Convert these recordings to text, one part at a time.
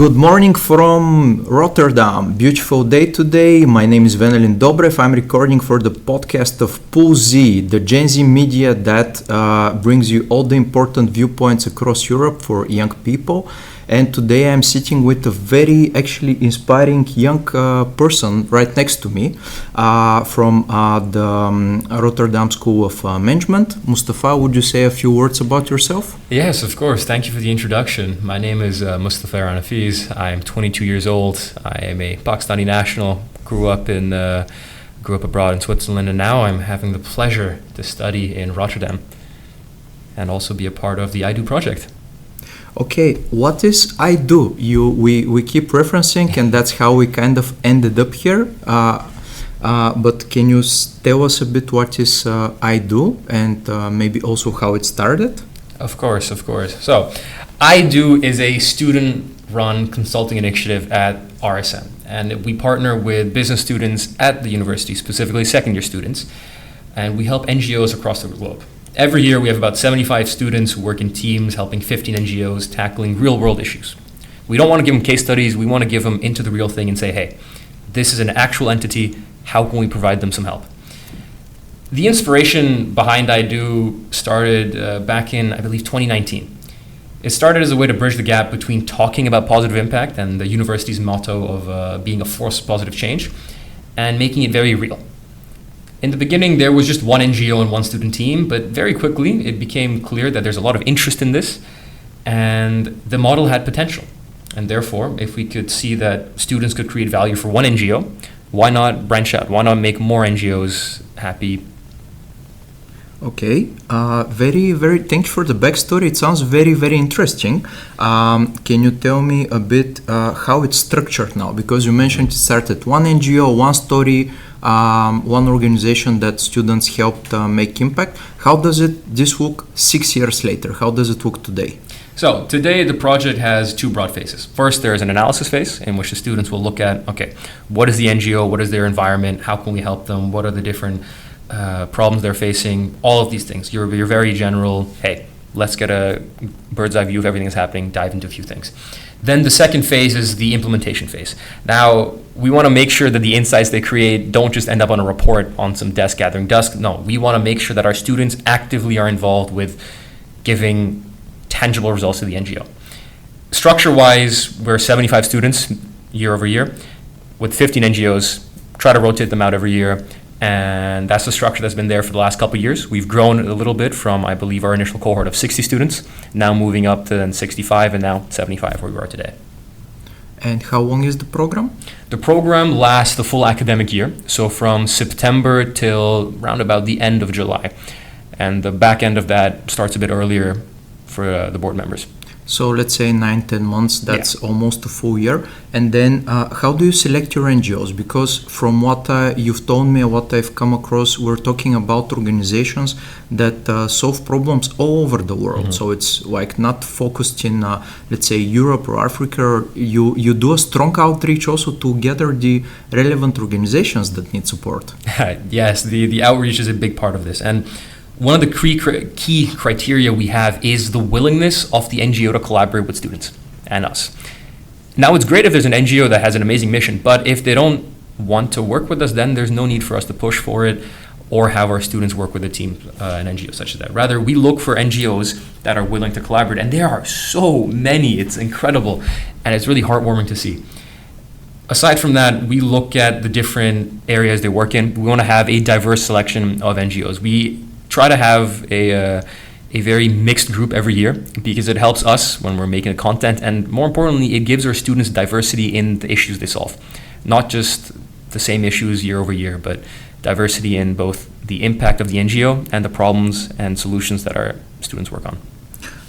Good morning from Rotterdam. Beautiful day today. My name is Venelin Dobrev. I'm recording for the podcast of Pool Z, the Gen Z media that brings you all the important viewpoints across Europe for young people. And today I'm sitting with a very actually inspiring young person right next to me from the Rotterdam School of Management. Mustafa, would you say a few words about yourself? Yes, of course. Thank you for the introduction. My name is Mustafa Ranafiz. I am 22 years old. I am a Pakistani national. Grew up abroad in Switzerland, and now I'm having the pleasure to study in Rotterdam and also be a part of the I Do project. Okay, what is I Do? We keep referencing, and that's how we kind of ended up here. But can you tell us a bit what is I Do, and maybe also how it started? Of course. So, I Do is a student-run consulting initiative at RSM, and we partner with business students at the university, specifically second-year students, and we help NGOs across the globe. Every year we have about 75 students who work in teams helping 15 NGOs tackling real-world issues. We don't want to give them case studies, we want to give them into the real thing and say, hey, this is an actual entity, how can we provide them some help? The inspiration behind I Do started back in, I believe, 2019. It started as a way to bridge the gap between talking about positive impact and the university's motto of being a force of positive change and making it very real. In the beginning, there was just one NGO and one student team, but very quickly it became clear that there's a lot of interest in this and the model had potential. And therefore, if we could see that students could create value for one NGO, why not branch out? Why not make more NGOs happy? Okay, very. Thank you for the backstory. It sounds very interesting. Can you tell me a bit how it's structured now? Because you mentioned it started one NGO, one story, one organization that students helped make impact. How does this look 6 years later? How does it look today? So today the project has two broad phases. First, there is an analysis phase in which the students will look at, okay, what is the NGO? What is their environment? How can we help them? What are the different problems they're facing? All of these things. You're very general, hey, let's get a bird's eye view of everything that's happening, dive into a few things. Then the second phase is the implementation phase. Now, we want to make sure that the insights they create don't just end up on a report on some desk gathering dust. No, we want to make sure that our students actively are involved with giving tangible results to the NGO. Structure-wise, we're 75 students year over year with 15 NGOs, try to rotate them out every year. And that's the structure that's been there for the last couple of years. We've grown a little bit from, I believe, our initial cohort of 60 students, now moving up to then 65 and now 75 where we are today. And how long is the program? The program lasts the full academic year, so from September till round about the end of July. And the back end of that starts a bit earlier for the board members. So let's say 9-10 months, that's almost a full year. And then how do you select your NGOs? Because from what you've told me and what I've come across, we're talking about organizations that solve problems all over the world. Mm-hmm. So it's like not focused in, let's say, Europe or Africa. You do a strong outreach also to gather the relevant organizations that need support. Yes, the outreach is a big part of this. And one of the key criteria we have is the willingness of the NGO to collaborate with students and us. Now, it's great if there's an NGO that has an amazing mission, but if they don't want to work with us, then there's no need for us to push for it or have our students work with a team, an NGO such as that. Rather, we look for NGOs that are willing to collaborate, and there are so many. It's incredible, and it's really heartwarming to see. Aside from that, we look at the different areas they work in. We want to have a diverse selection of NGOs. We try to have a very mixed group every year because it helps us when we're making content, and more importantly, it gives our students diversity in the issues they solve. Not just the same issues year over year, but diversity in both the impact of the NGO and the problems and solutions that our students work on.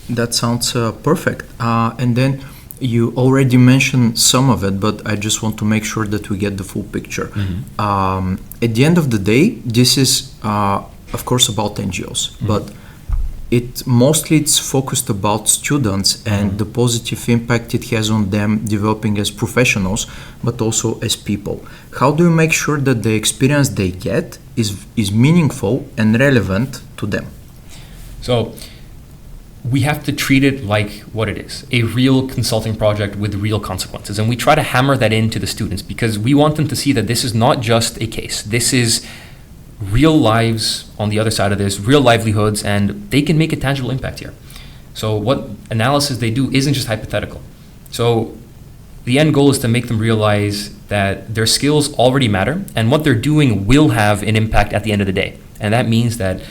That sounds perfect. And then you already mentioned some of it, but I just want to make sure that we get the full picture. Mm-hmm. At the end of the day, this is of course about NGOs, mm-hmm. but it's focused about students and mm-hmm. the positive impact it has on them developing as professionals, but also as people. How do you make sure that the experience they get is meaningful and relevant to them? So we have to treat it like what it is, a real consulting project with real consequences. And we try to hammer that into the students because we want them to see that this is not just a case. This is real lives on the other side of this, real livelihoods, and they can make a tangible impact here. So what analysis they do isn't just hypothetical. So the end goal is to make them realize that their skills already matter and what they're doing will have an impact at the end of the day. And that means that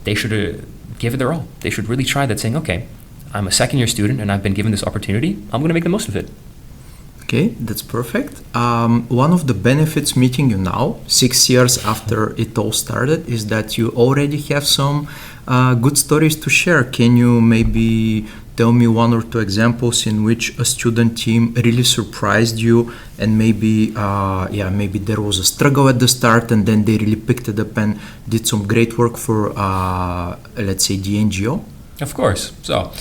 they should give it their all. They should really try that, saying, okay, I'm a second year student and I've been given this opportunity. I'm going to make the most of it. Okay, that's perfect. One of the benefits meeting you now, 6 years after it all started, is that you already have some good stories to share. Can you maybe tell me one or two examples in which a student team really surprised you, and maybe maybe there was a struggle at the start and then they really picked it up and did some great work for, let's say, the NGO? Of course. So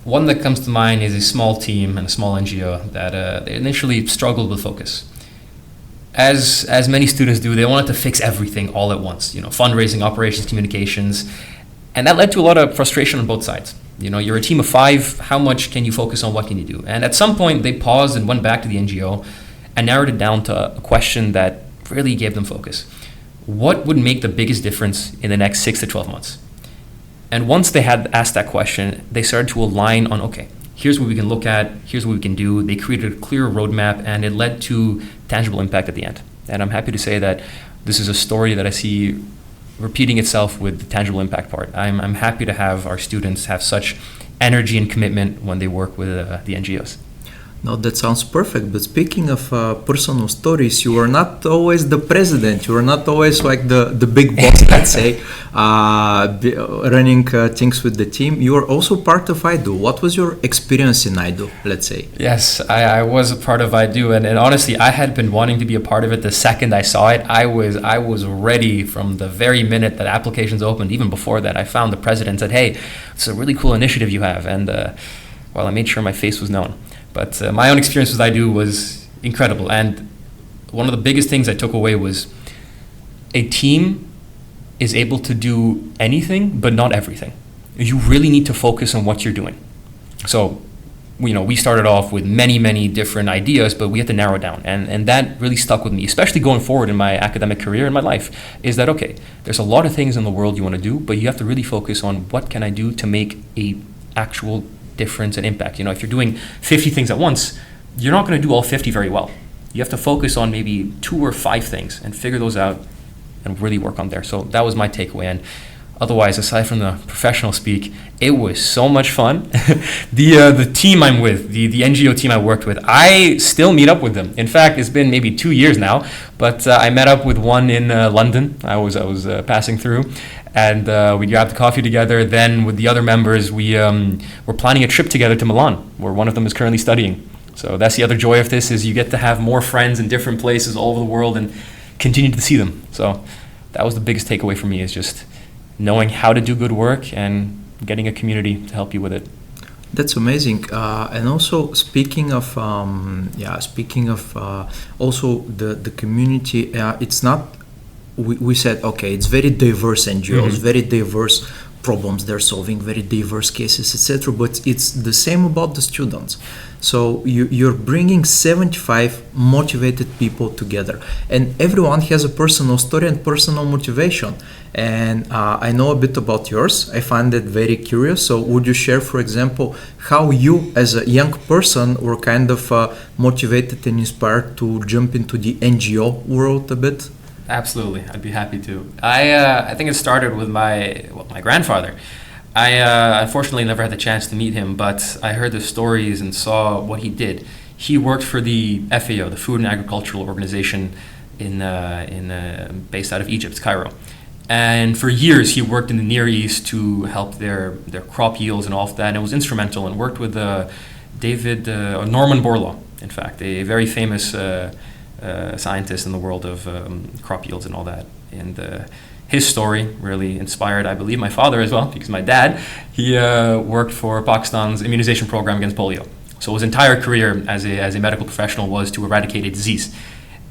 one that comes to mind is a small team and a small NGO that they initially struggled with focus. As many students do, they wanted to fix everything all at once, fundraising, operations, communications, and that led to a lot of frustration on both sides. You're a team of 5, how much can you focus on, what can you do? And at some point they paused and went back to the NGO and narrowed it down to a question that really gave them focus. What would make the biggest difference in the next 6 to 12 months? And once they had asked that question, they started to align on, okay, here's what we can look at, here's what we can do. They created a clear roadmap and it led to tangible impact at the end. And I'm happy to say that this is a story that I see repeating itself with the tangible impact part. I'm happy to have our students have such energy and commitment when they work with the NGOs. No, that sounds perfect. But speaking of personal stories, you are not always the president. You are not always like the big boss, let's say, running things with the team. You are also part of IDO. What was your experience in IDO, let's say? Yes, I was a part of IDO. And honestly, I had been wanting to be a part of it the second I saw it. I was ready from the very minute that applications opened. Even before that, I found the president and said, hey, it's a really cool initiative you have. And I made sure my face was known. But my own experience with IDO was incredible. And one of the biggest things I took away was a team is able to do anything, but not everything. You really need to focus on what you're doing. So, we started off with many, many different ideas, but we had to narrow it down. And that really stuck with me, especially going forward in my academic career and my life, is that, okay, there's a lot of things in the world you want to do, but you have to really focus on what can I do to make a actual difference and impact. If you're doing 50 things at once, you're not going to do all 50 very well. You have to focus on maybe 2 or 5 things and figure those out and really work on there. So that was my takeaway. And otherwise, aside from the professional speak, it was so much fun. The team I'm with, the NGO team I worked with, I still meet up with them. In fact, it's been maybe 2 years now, but I met up with one in London. I was passing through. And we grabbed coffee together. Then with the other members, we're planning a trip together to Milan, where one of them is currently studying. So that's the other joy of this, is you get to have more friends in different places all over the world and continue to see them. So that was the biggest takeaway for me, is just knowing how to do good work and getting a community to help you with it. That's amazing. And also speaking of also the community, it's not. We said, okay, it's very diverse NGOs, very diverse problems they're solving, very diverse cases, etc. But it's the same about the students. So you're bringing 75 motivated people together, and everyone has a personal story and personal motivation. And I know a bit about yours. I find it very curious. So would you share, for example, how you as a young person were kind of motivated and inspired to jump into the NGO world a bit? Absolutely, I'd be happy to. I think it started with my grandfather. I unfortunately never had the chance to meet him, but I heard the stories and saw what he did. He worked for the FAO, the Food and Agricultural Organization, based out of Egypt, Cairo. And for years, he worked in the Near East to help their crop yields and all of that. And it was instrumental, and worked with Norman Borlaug, in fact, a very famous scientist in the world of crop yields and all that. And his story really inspired, I believe, my father as well, because my dad, he worked for Pakistan's immunization program against polio. So his entire career as a medical professional was to eradicate a disease.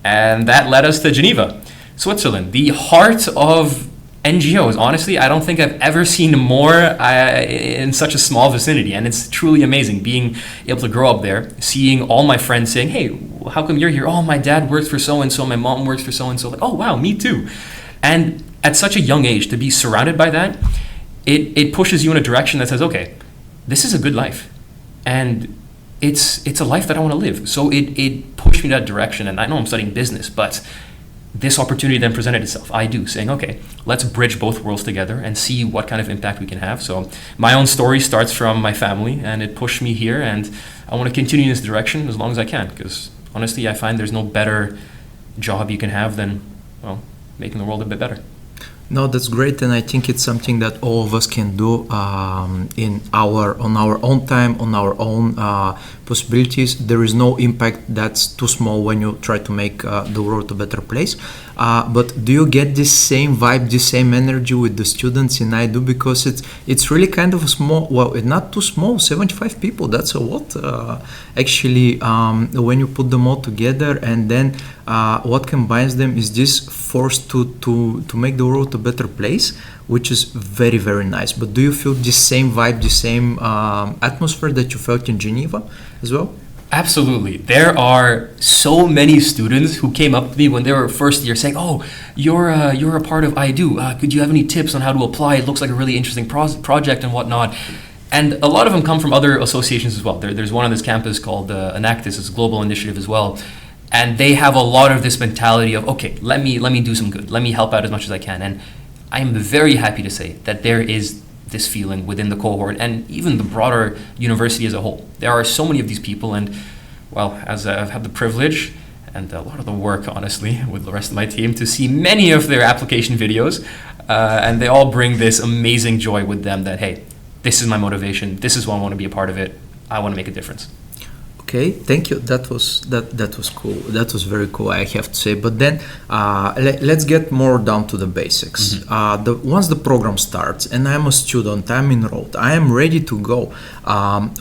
And that led us to Geneva, Switzerland, the heart of NGOs, honestly, I don't think I've ever seen more in such a small vicinity. And it's truly amazing being able to grow up there, seeing all my friends saying, hey, how come you're here? Oh, my dad works for so-and-so, my mom works for so-and-so. Like, oh, wow, me too. And at such a young age, to be surrounded by that, it pushes you in a direction that says, okay, this is a good life. And it's a life that I want to live. So it pushed me that direction. And I know I'm studying business, but this opportunity then presented itself. I do, saying, okay, let's bridge both worlds together and see what kind of impact we can have. So my own story starts from my family, and it pushed me here, and I want to continue in this direction as long as I can, because honestly, I find there's no better job you can have than, well, making the world a bit better. No, that's great, and I think it's something that all of us can do on our own time, on our own possibilities. There is no impact that's too small when you try to make the world a better place. But do you get this same vibe, this same energy with the students in IDO? Because it's really kind of a small, well, not too small, 75 people. That's a lot, actually, when you put them all together, and then what combines them is this force to make the world a better place, which is very, very nice. But do you feel the same vibe, the same atmosphere that you felt in Geneva as well? Absolutely. There are so many students who came up to me when they were first year saying, oh, you're a part of IDO. Could you have any tips on how to apply? It looks like a really interesting project and whatnot. And a lot of them come from other associations as well. There's one on this campus called Enactus. It's a global initiative as well. And they have a lot of this mentality of, okay, let me do some good. Let me help out as much as I can. And I am very happy to say that there is this feeling within the cohort and even the broader university as a whole. There are so many of these people, and well, as I've had the privilege and a lot of the work, honestly, with the rest of my team, to see many of their application videos, and they all bring this amazing joy with them that, hey, this is my motivation, this is why I want to be a part of it, I want to make a difference. Okay, thank you. That was cool. That was very cool, I have to say. But then let's get more down to the basics. Mm-hmm. Once the program starts and I'm a student, I'm enrolled, I am ready to go.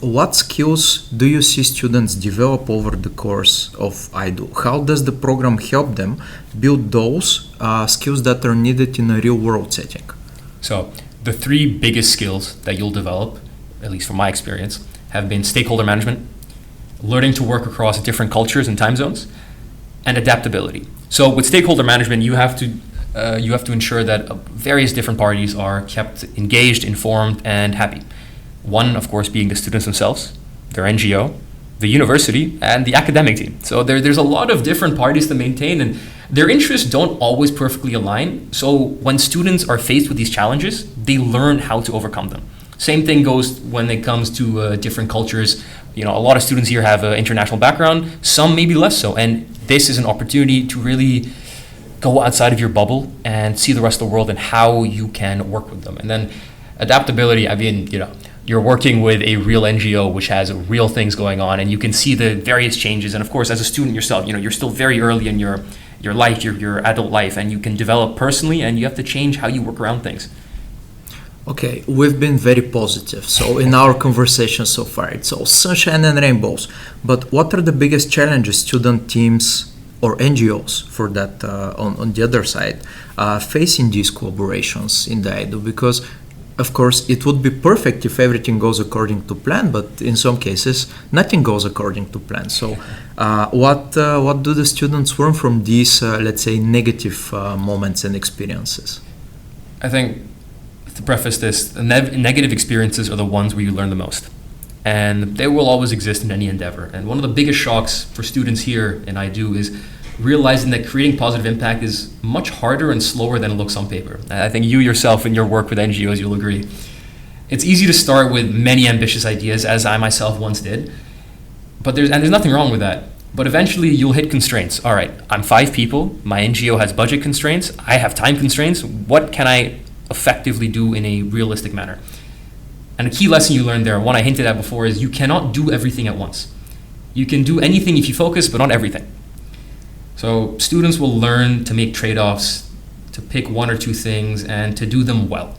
What skills do you see students develop over the course of IDO? How does the program help them build those skills that are needed in a real world setting? So the three biggest skills that you'll develop, at least from my experience, have been stakeholder management, learning to work across different cultures and time zones, and adaptability. So with stakeholder management, you have to ensure that various different parties are kept engaged, informed, and happy. One, of course, being the students themselves, their NGO, the university, and the academic team. So there's a lot of different parties to maintain, and their interests don't always perfectly align. So when students are faced with these challenges, they learn how to overcome them. Same thing goes when it comes to different cultures. You know, a lot of students here have an international background, some maybe less so. And this is an opportunity to really go outside of your bubble and see the rest of the world and how you can work with them. And then adaptability, I mean, you know, you're working with a real NGO which has real things going on, and you can see the various changes. And of course, as a student yourself, you know, you're still very early in your life, your adult life, and you can develop personally, and you have to change how you work around things. Okay, we've been very positive. So in our conversation so far, it's all sunshine and rainbows. But what are the biggest challenges student teams or NGOs, for that, on the other side, facing these collaborations in the IDO? Because, of course, it would be perfect if everything goes according to plan, but in some cases, nothing goes according to plan. So what do the students learn from these, let's say, negative moments and experiences? I think, to preface this, negative experiences are the ones where you learn the most. And they will always exist in any endeavor. And one of the biggest shocks for students here in IDO is realizing that creating positive impact is much harder and slower than it looks on paper. I think you yourself in your work with NGOs, you'll agree. It's easy to start with many ambitious ideas, as I myself once did. But there's nothing wrong with that. But eventually you'll hit constraints. All right, I'm 5 people, my NGO has budget constraints, I have time constraints. What can I effectively do in a realistic manner? And a key lesson you learned there, one I hinted at before, is you cannot do everything at once. You can do anything if you focus, but not everything. So students will learn to make trade-offs, to pick 1 or 2 things, and to do them well.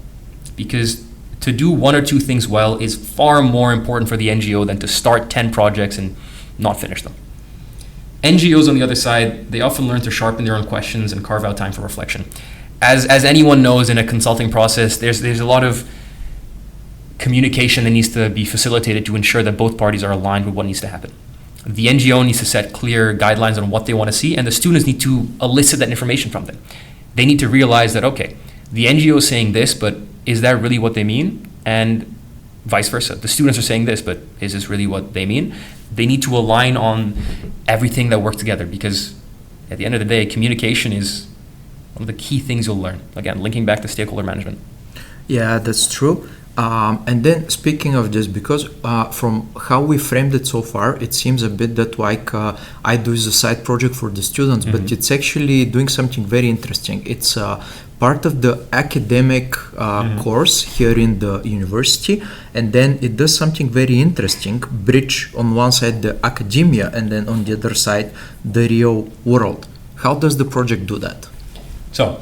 Because to do 1 or 2 things well is far more important for the NGO than to start 10 projects and not finish them. NGOs, on the other side, they often learn to sharpen their own questions and carve out time for reflection. as anyone knows in a consulting process, there's a lot of communication that needs to be facilitated to ensure that both parties are aligned with what needs to happen. The NGO needs to set clear guidelines on what they want to see, and the students need to elicit that information from them. They need to realize that, okay, the NGO is saying this, but is that really what they mean? And vice versa. The students are saying this, but is this really what they mean? They need to align on everything that works together, because at the end of the day, communication is one of the key things you'll learn. Again, linking back to stakeholder management. Yeah, that's true. And then speaking of this, because from how we framed it so far, it seems a bit that like I do is a side project for the students, but it's actually doing something very interesting. It's part of the academic course here in the university, and then it does something very interesting, bridge on one side the academia and then on the other side the real world. How does the project do that? So,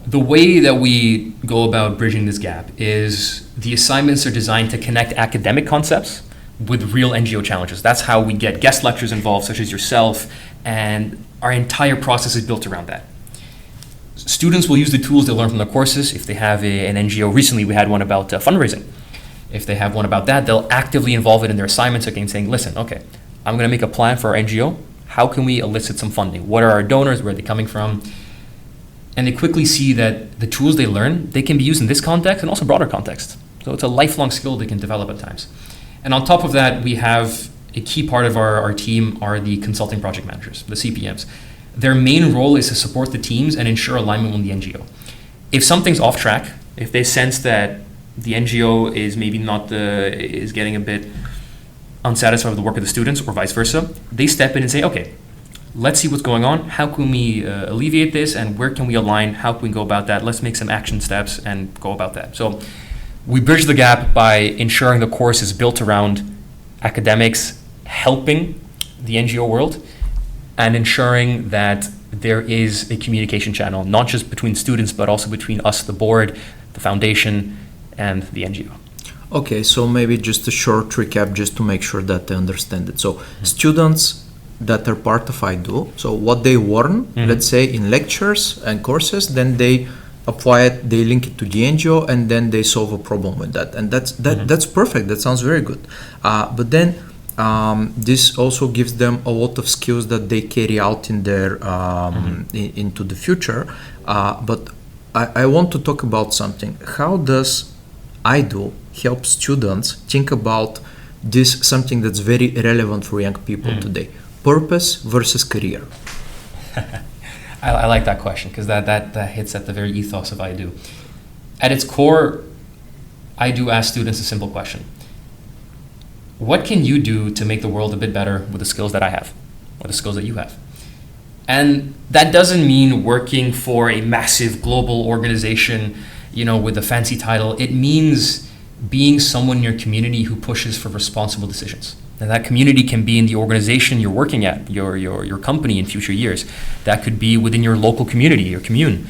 the way that we go about bridging this gap is the assignments are designed to connect academic concepts with real NGO challenges. That's how we get guest lecturers involved, such as yourself, and our entire process is built around that. Students will use the tools they learn from the courses. If they have an NGO, recently we had one about fundraising. If they have one about that, they'll actively involve it in their assignments again, saying, listen, okay, I'm going to make a plan for our NGO. How can we elicit some funding? What are our donors? Where are they coming from? And they quickly see that the tools they learn, they can be used in this context and also broader context. So it's a lifelong skill they can develop at times. And on top of that, we have a key part of our team are the consulting project managers, the CPMs. Their main role is to support the teams and ensure alignment with the NGO. If something's off track, if they sense that the NGO is maybe is getting a bit unsatisfied with the work of the students or vice versa, they step in and say, okay, let's see what's going on. How can we alleviate this, and where can we align? How can we go about that? Let's make some action steps and go about that. So we bridge the gap by ensuring the course is built around academics helping the NGO world and ensuring that there is a communication channel, not just between students, but also between us, the board, the foundation, and the NGO. Okay, so maybe just a short recap just to make sure that I understand it. So students that are part of IDO, so what they learn, let's say in lectures and courses, then they apply it, they link it to the NGO, and then they solve a problem with that. And that's perfect, that sounds very good. But then this also gives them a lot of skills that they carry out in their into the future. But I want to talk about something. How does IDO help students think about this, something that's very relevant for young people today? Purpose versus career. I like that question because that hits at the very ethos of IDO. At its core, IDO asks students a simple question. What can you do to make the world a bit better with the skills that I have or the skills that you have? And that doesn't mean working for a massive global organization, with a fancy title. It means being someone in your community who pushes for responsible decisions. And that community can be in the organization you're working at, your company in future years. That could be within your local community, your commune.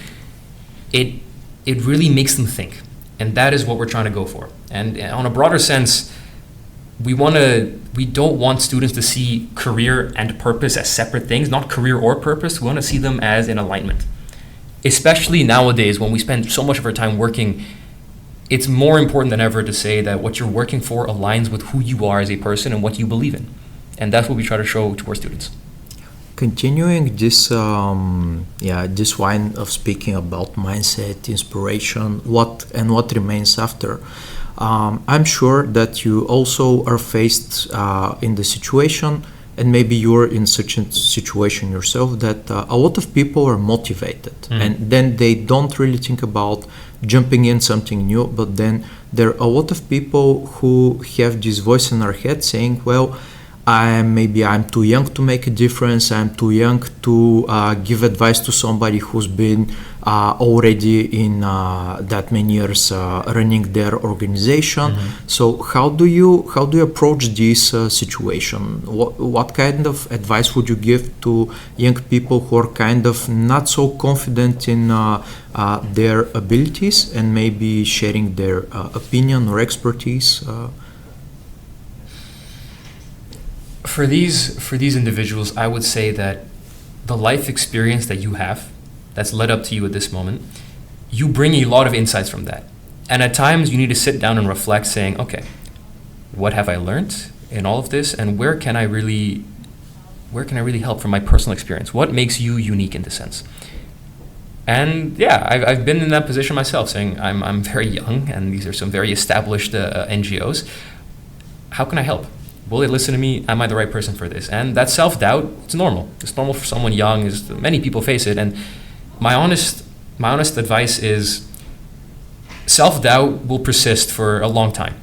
It really makes them think. And that is what we're trying to go for. And on a broader sense, we don't want students to see career and purpose as separate things, not career or purpose. We want to see them as in alignment. Especially nowadays when we spend so much of our time working, it's more important than ever to say that what you're working for aligns with who you are as a person and what you believe in. And that's what we try to show to our students. Continuing this this line of speaking about mindset, inspiration, what remains after, I'm sure that you also are faced in the situation, and maybe you're in such a situation yourself, that a lot of people are motivated and then they don't really think about jumping in something new, but then there are a lot of people who have this voice in their head saying, well, I'm too young to make a difference, I'm too young to give advice to somebody who's been already in that many years running their organization. So how do you approach this situation? What kind of advice would you give to young people who are kind of not so confident in their abilities and maybe sharing their opinion or expertise? For these individuals, I would say that the life experience that you have, that's led up to you at this moment, you bring a lot of insights from that. And at times you need to sit down and reflect, saying, okay, what have I learned in all of this, and where can I really help from my personal experience? What makes you unique in this sense? And yeah, I've been in that position myself, saying I'm very young, and these are some very established NGOs. How can I help? Will they listen to me? Am I the right person for this? And that self-doubt, it's normal. It's normal for someone young, as many people face it. And my honest advice is, self-doubt will persist for a long time.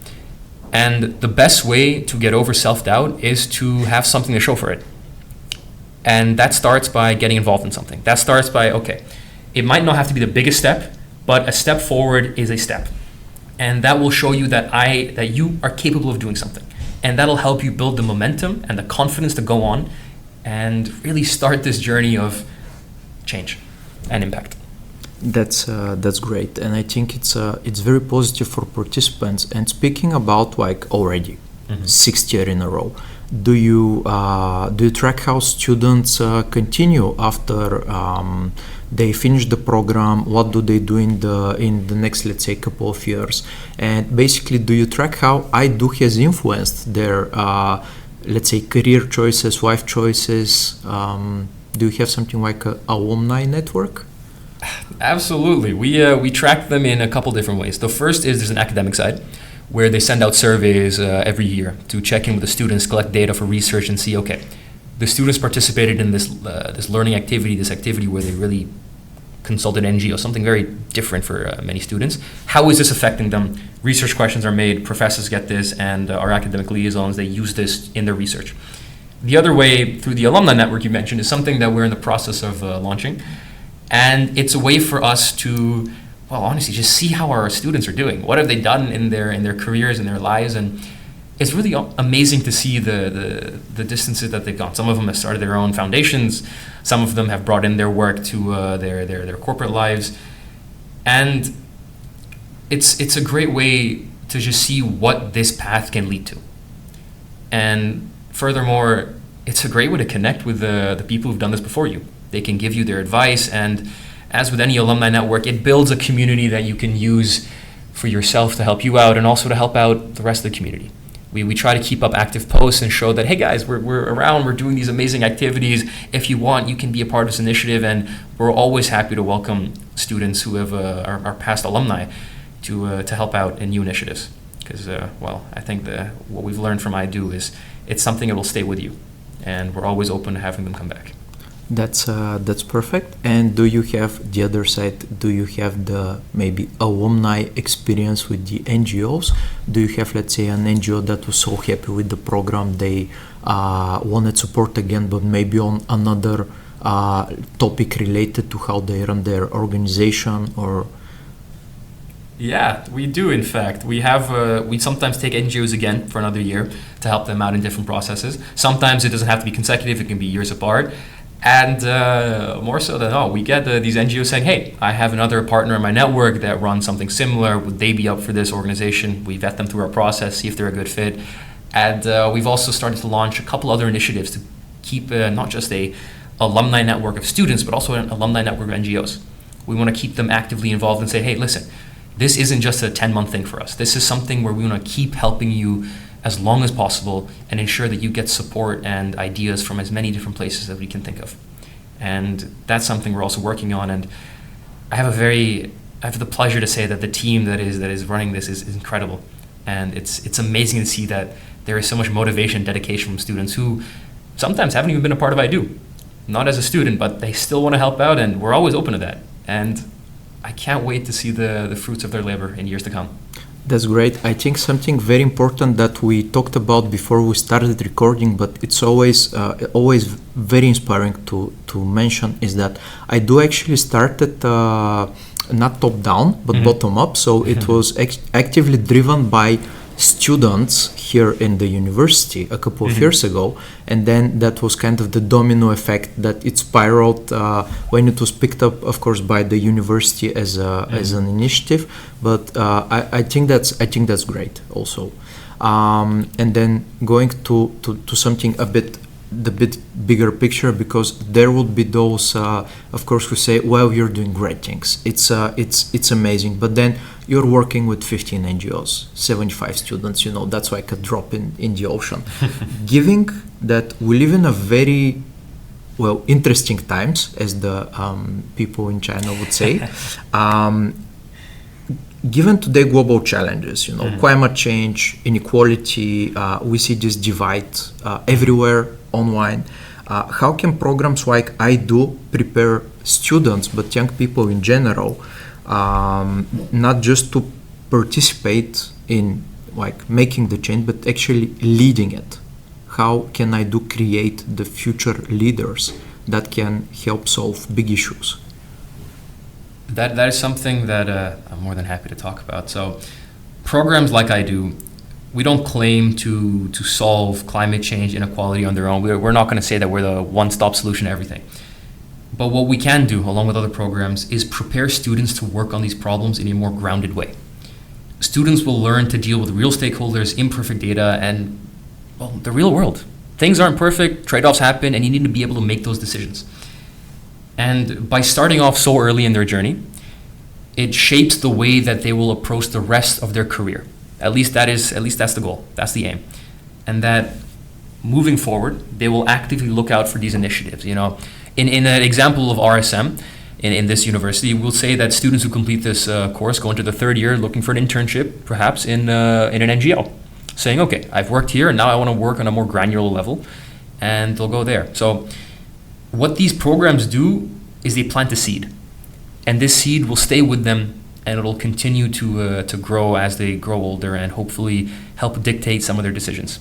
And the best way to get over self-doubt is to have something to show for it. And that starts by getting involved in something. That starts by, okay, it might not have to be the biggest step, but a step forward is a step. And that will show you that you are capable of doing something. And that'll help you build the momentum and the confidence to go on and really start this journey of change and impact. That's great, and I think it's very positive for participants. And speaking about like already sixth year in a row, do you track how students continue after they finish the program? What do they do in the next, let's say, couple of years? And basically, do you track how IDO has influenced their let's say career choices, life choices? Do you have something like an alumni network? Absolutely. We track them in a couple different ways. The first is there's an academic side where they send out surveys every year to check in with the students, collect data for research, and see, okay, the students participated in this learning activity, this activity where they really consulted NGO, something very different for many students. How is this affecting them? Research questions are made, professors get this, and our academic liaisons, they use this in their research. The other way, through the alumni network you mentioned, is something that we're in the process of launching. And it's a way for us to, well, honestly, just see how our students are doing. What have they done in their careers, in their lives? And it's really amazing to see the distances that they've gone. Some of them have started their own foundations. Some of them have brought in their work to their corporate lives. And it's a great way to just see what this path can lead to. And furthermore, it's a great way to connect with the people who've done this before you. They can give you their advice, and as with any alumni network, it builds a community that you can use for yourself to help you out and also to help out the rest of the community. We try to keep up active posts and show that, hey guys, we're around, we're doing these amazing activities. If you want, you can be a part of this initiative, and we're always happy to welcome students who have are past alumni to help out in new initiatives. Because, I think what we've learned from IDO is it's something that will stay with you, and we're always open to having them come back. That's perfect. And do you have the other side? Do you have the maybe alumni experience with the NGOs? Do you have, let's say, an NGO that was so happy with the program they wanted support again, but maybe on another topic related to how they run their organization? Or yeah, we do. In fact, we sometimes take NGOs again for another year to help them out in different processes. Sometimes it doesn't have to be consecutive; it can be years apart. And more so than all, we get these NGOs saying, hey, I have another partner in my network that runs something similar. Would they be up for this organization? We vet them through our process, see if they're a good fit. And we've also started to launch a couple other initiatives to keep not just a alumni network of students, but also an alumni network of NGOs. We want to keep them actively involved and say, hey, listen, this isn't just a 10-month thing for us. This is something where we want to keep helping you as long as possible and ensure that you get support and ideas from as many different places that we can think of. And that's something we're also working on. And I have the pleasure to say that the team that is running this is incredible. And it's amazing to see that there is so much motivation and dedication from students who sometimes haven't even been a part of IDO. Not as a student, but they still want to help out, and we're always open to that. And I can't wait to see the fruits of their labor in years to come. That's great. I think something very important that we talked about before we started recording, but it's always very inspiring to mention, is that I do actually started not top down but bottom up. So it was actively driven by students here in the university a couple of years ago, and then that was kind of the domino effect that it spiraled when it was picked up, of course, by the university as an initiative. But I think that's great also. And then going to something a bit the bit bigger picture, because there would be those, of course, who say, "Well, you're doing great things. It's amazing," but then you're working with 15 NGOs, 75 students. That's like a drop in the ocean. Given that we live in a very interesting times, as the people in China would say. Given today global challenges, climate change, inequality, we see this divide everywhere online. How can programs like I Do prepare students, but young people in general, not just to participate in like making the change, but actually leading it? How can I Do create the future leaders that can help solve big issues? That is something that I'm more than happy to talk about. So programs like I Do, we don't claim to solve climate change, inequality on their own. We're not going to say that we're the one-stop solution to everything. But what we can do, along with other programs, is prepare students to work on these problems in a more grounded way. Students will learn to deal with real stakeholders, imperfect data, and the real world. Things aren't perfect, trade-offs happen, and you need to be able to make those decisions. And by starting off so early in their journey, it shapes the way that they will approach the rest of their career. At least that's the goal. That's the aim. And that moving forward, they will actively look out for these initiatives. In an example of RSM in this university, we'll say that students who complete this course go into the third year looking for an internship, perhaps in an NGO, saying, okay, I've worked here and now I want to work on a more granular level, and they'll go there. So what these programs do is they plant a seed, and this seed will stay with them, and it'll continue to grow as they grow older, and hopefully help dictate some of their decisions.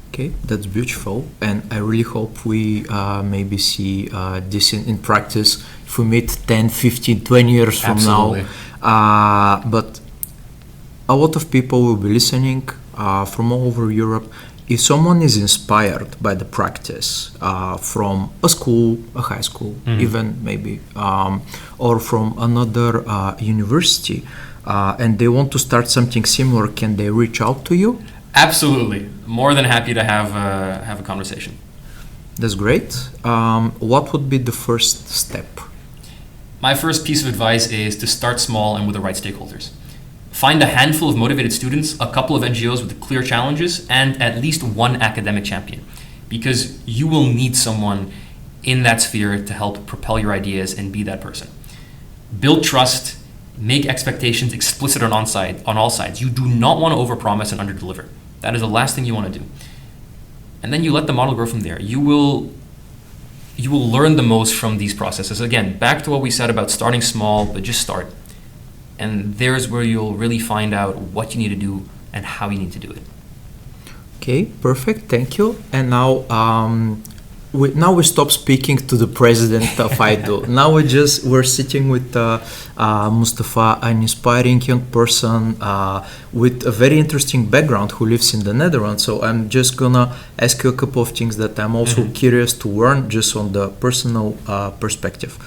Okay, that's beautiful, and I really hope we maybe see this in practice if we meet 10, 15, 20 years from Absolutely. now. But a lot of people will be listening from all over Europe. If someone is inspired by the practice from a school, a high school, even maybe, or from another university, and they want to start something similar, can they reach out to you? Absolutely. More than happy to have a conversation. That's great. What would be the first step? My first piece of advice is to start small and with the right stakeholders. Find a handful of motivated students, a couple of NGOs with clear challenges, and at least one academic champion, because you will need someone in that sphere to help propel your ideas and be that person. Build trust, make expectations explicit on all sides. You do not want to overpromise and underdeliver. That is the last thing you want to do. And then you let the model grow from there. You will learn the most from these processes. Again, back to what we said about starting small, but just start. And there's where you'll really find out what you need to do and how you need to do it. Okay, perfect. Thank you. And now, we stop speaking to the president of IDO. Now we're sitting with Mustafa, an inspiring young person with a very interesting background who lives in the Netherlands. So I'm just gonna ask you a couple of things that I'm also curious to learn, just on the personal perspective.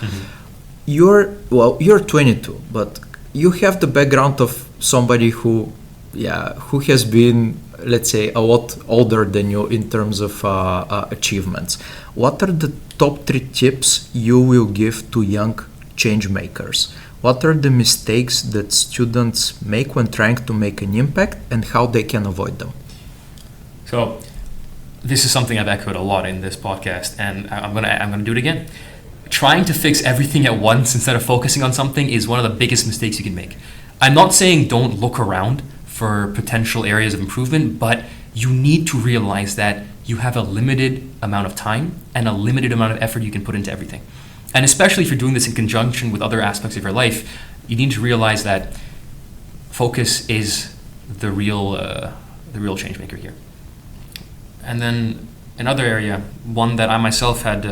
You're 22, but you have the background of somebody who has been, let's say, a lot older than you in terms of achievements. What are the top 3 tips you will give to young change makers? What are the mistakes that students make when trying to make an impact, and how they can avoid them? So this is something I've echoed a lot in this podcast, and I'm gonna do it again. Trying to fix everything at once instead of focusing on something is one of the biggest mistakes you can make. I'm not saying don't look around for potential areas of improvement, but you need to realize that you have a limited amount of time and a limited amount of effort you can put into everything. And especially if you're doing this in conjunction with other aspects of your life, you need to realize that focus is the real change maker here. And then another area, one that I myself had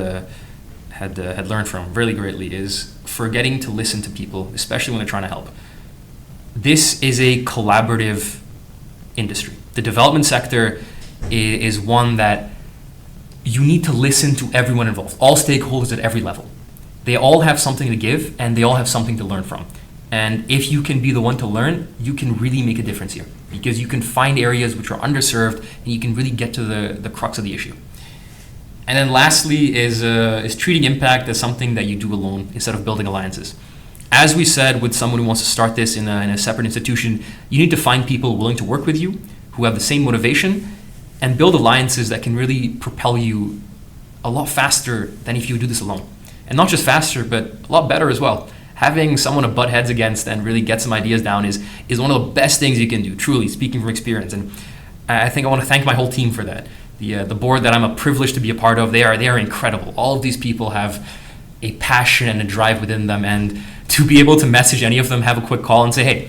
learned from really greatly, is forgetting to listen to people, especially when they're trying to help. This is a collaborative industry. The development sector is one that you need to listen to everyone involved, all stakeholders at every level. They all have something to give, and they all have something to learn from. And if you can be the one to learn, you can really make a difference here, because you can find areas which are underserved, and you can really get to the crux of the issue. And then lastly is treating impact as something that you do alone instead of building alliances. As we said, with someone who wants to start this in a separate institution, you need to find people willing to work with you, who have the same motivation, and build alliances that can really propel you a lot faster than if you do this alone. And not just faster, but a lot better as well. Having someone to butt heads against and really get some ideas down is one of the best things you can do, truly, speaking from experience. And I think I want to thank my whole team for that. The board that I'm a privilege to be a part of, they are incredible. All of these people have a passion and a drive within them, and to be able to message any of them, have a quick call and say, hey,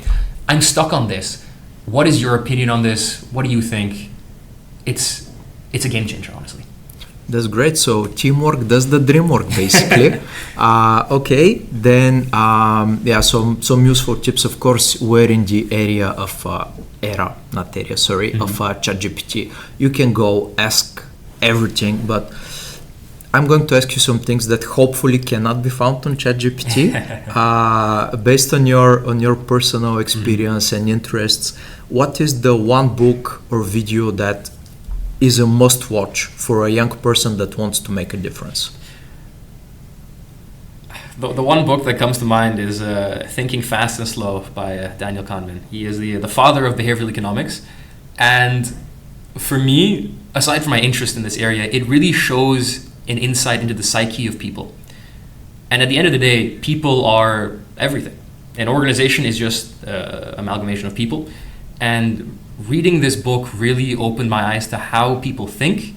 I'm stuck on this. What is your opinion on this? What do you think? It's a game changer, honestly. That's great. So teamwork does the dream work, basically. Okay, then some useful tips. Of course, we're in the area of ChatGPT. You can go ask everything, but I'm going to ask you some things that hopefully cannot be found on ChatGPT. Based on your personal experience and interests, what is the one book or video that is a must-watch for a young person that wants to make a difference? The one book that comes to mind is Thinking Fast and Slow by Daniel Kahneman. He is the father of behavioral economics. And for me, aside from my interest in this area, it really shows an insight into the psyche of people. And at the end of the day, people are everything. An organization is just amalgamation of people. And reading this book really opened my eyes to how people think,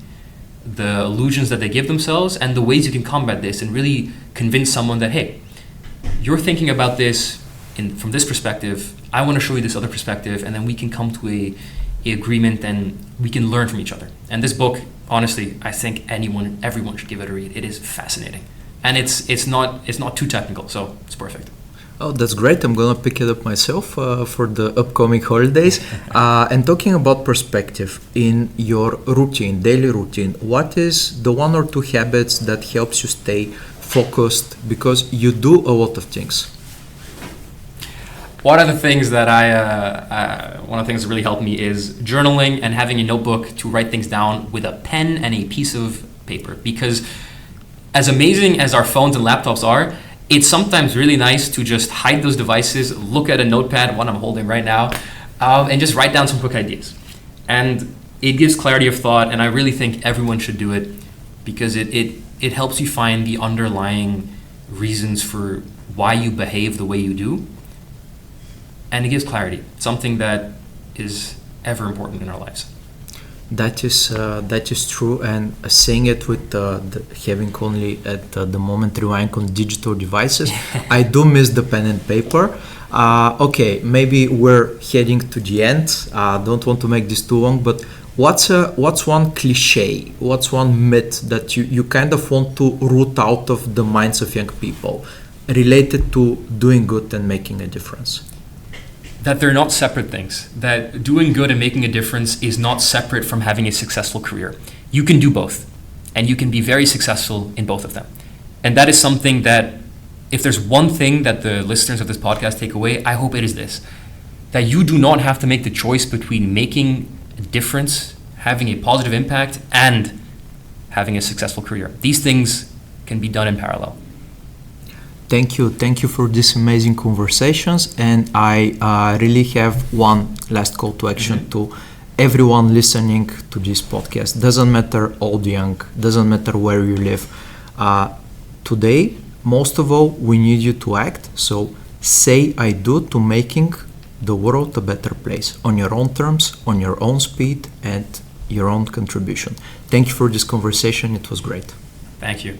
the illusions that they give themselves, and the ways you can combat this and really convince someone that, hey, you're thinking about this from this perspective, I want to show you this other perspective, and then we can come to a agreement and we can learn from each other. And this book, honestly, I think everyone should give it a read. It is fascinating. And it's not too technical, so it's perfect. Oh, that's great. I'm going to pick it up myself for the upcoming holidays. And talking about perspective, in your routine, daily routine, what is the one or two habits that helps you stay focused? Because you do a lot of things. One of the things that one of the things that really helped me is journaling and having a notebook to write things down with a pen and a piece of paper. Because as amazing as our phones and laptops are, it's sometimes really nice to just hide those devices, look at a notepad, one I'm holding right now, and just write down some quick ideas. And it gives clarity of thought, and I really think everyone should do it because it helps you find the underlying reasons for why you behave the way you do. And it gives clarity, something that is ever important in our lives. That is true, and saying it with having only at the moment relying on digital devices, I do miss the pen and paper. Okay, maybe we're heading to the end. Don't want to make this too long, but what's one cliche, what's one myth that you kind of want to root out of the minds of young people related to doing good and making a difference? That they're not separate things. That doing good and making a difference is not separate from having a successful career. You can do both, and you can be very successful in both of them. And that is something that, if there's one thing that the listeners of this podcast take away, I hope it is this: that you do not have to make the choice between making a difference, having a positive impact, and having a successful career. These things can be done in parallel. Thank you for these amazing conversations, and I really have one last call to action to everyone listening to this podcast. Doesn't matter old, young, doesn't matter where you live. Today, most of all, we need you to act. So say I do to making the world a better place on your own terms, on your own speed, and your own contribution. Thank you for this conversation. It was great. Thank you.